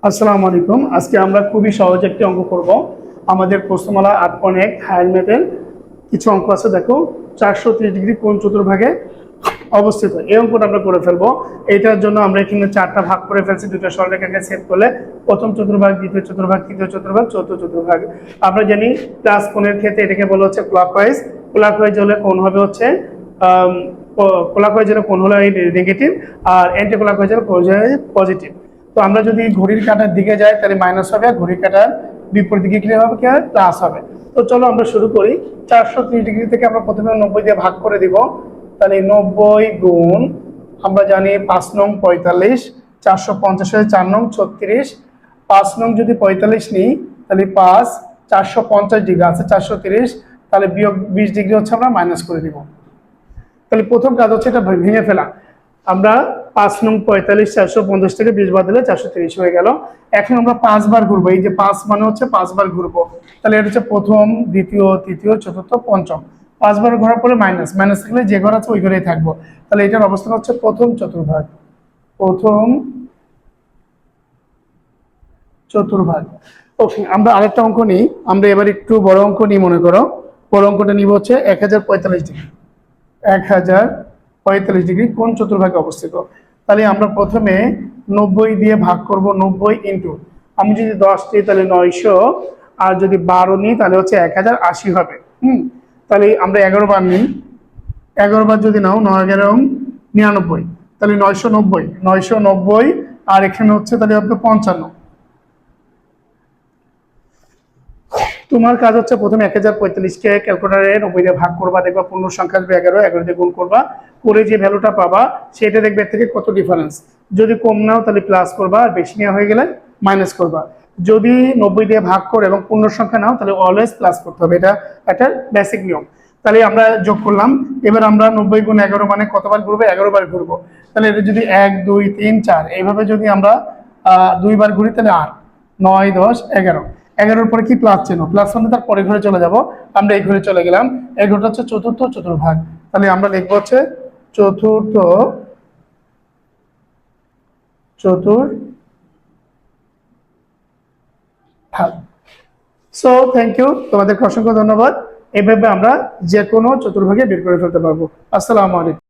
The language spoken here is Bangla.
আসসালামু আলাইকুম। আজকে আমরা খুবই সহজ একটি অঙ্ক করব। আমাদের প্রশ্নমালা 8.1 হায়ার ম্যাথের কিছু অঙ্ক আছে। দেখো, 430 ডিগ্রি কোণ চতুর্ভাগে অবস্থিত এই অঙ্কটা আমরা করে ফেলবো। এটার জন্য আমরা এখানে চারটা ভাগ করে ফেলছি। দুটো সরলরেখাকে সেট করলে প্রথম চতুর্ভাগ, দ্বিতীয় চতুর্ভাগ, তৃতীয় চতুর্ভাগ, চতুর্থ চতুর্ভাগ। আমরা জানি প্লাস কোণের ক্ষেত্রে এটাকে বলা হচ্ছে ক্লকওয়াইজ। ক্লকওয়াইজ হলে কোণ হবে হচ্ছে ক্লকওয়াইজ হলে কোণ হলো নেগেটিভ, আর অ্যান্টি ক্লকওয়াইজ হলে পজিটিভ। তো আমরা যদি ঘড়ির কাঁটার দিকে যাই তাহলে মাইনাস হবে, আর ঘড়ির কাঁটার বিপরীত দিকে কি হবে, কি হবে, প্লাস হবে। তো চলো আমরা শুরু করি। 430 ডিগ্রি থেকে আমরা প্রথমে 90 দিয়ে ভাগ করে দিব। তাহলে 90 গুণ, আমরা জানি 5 নং 45, 450 হয়ে 4 নং 36। 5 নং যদি 45 নিই তাহলে 5, 450 ডিগ্রি আছে 430, তাহলে বিয়োগ 20 ডিগ্রি হচ্ছে আমরা মাইনাস করে দিব। তাহলে প্রথম কাজ হচ্ছে এটা ভেঙে ফেলা। আমরা 5 নং 45, 450 থেকে 20 বাদ দিলে 430 হয়ে গেল। এখন আমরা 5 বার ঘুরবো। এই যে 5 মানে হচ্ছে 5 বার ঘুরবো। তাহলে এটা হচ্ছে প্রথম, দ্বিতীয়, তৃতীয়, চতুর্থ, পঞ্চম। 5 বার ঘোরার পরে মাইনাস, মাইনাস থাকলে যে ঘর আছে ওই ঘরেই থাকবো। তাহলে এটার অবস্থান হচ্ছে প্রথম চতুর্ভাগ। প্রথম চতুর্ভাগ। ওকে, আমরা আরেকটা অঙ্ক নিই। আমরা এবার একটু বড় অঙ্ক নিই। মনে করো বড় অঙ্কটা নিব হচ্ছে 1045 ডিগ্রি। 1045 ডিগ্রি কোণ চতুর্ভাগে অবস্থিত। তাহলে আমরা প্রথমে 90 দিয়ে ভাগ করব। 90 ইন্টু, আমি যদি 10 নিই তাহলে 900, আর যদি 12 নিই তাহলে হচ্ছে 1080 হবে। তাহলে আমরা 11 বার নিই। 11 বার যদি নাও, 9 11 99, তাহলে 990, 990, আর এখানে হচ্ছে তাহলে হবে 55। তোমার কাজ হচ্ছে প্রথমে 1045কে ক্যালকুলেটারে 90 দিয়ে ভাগ করবা, দেখবা পূর্ণ সংখ্যা আসবে 11, 11 দিয়ে গুণ করবা, করে যে ভ্যালুটা পাবা সেটা দেখবে এর থেকে কত ডিফারেন্স। যদি কম নাও তাহলে প্লাস করবা, আর বেশি নেওয়া হয়ে গেলে মাইনাস করবা। যদি 90 দিয়ে ভাগ করো এবং পূর্ণ সংখ্যা নাও তাহলে অলওয়েজ প্লাস করতে হবে। এটা একটা বেসিক নিয়ম। তাহলে আমরা যোগ করলাম। এবার আমরা 90 গুণ 11 মানে কতবার ঘুরবো? 11 বার ঘুরবো। তাহলে এটা যদি 1 2 3 4 এইভাবে যদি আমরা 2 বার ঘুরি তাহলে 8 9 10 11। 11-র পরে কি প্লাস চিহ্ন, প্লাস মানে তার পরে ঘরে চলে যাব। আমরা এই ঘরে চলে গেলাম। এই ঘরটা হচ্ছে চতুর্থ চতুর্ভাগ। তাহলে আমরা লিখবো হচ্ছে চতুর্থ চতুর্ভাগ। সো থ্যাংক ইউ, তোমাদেরকে অসংখ্য ধন্যবাদ। এভাবে আমরা যে কোনো চতুর্ভাগে বের করে ফেলতে পারবো। আসসালামু আলাইকুম।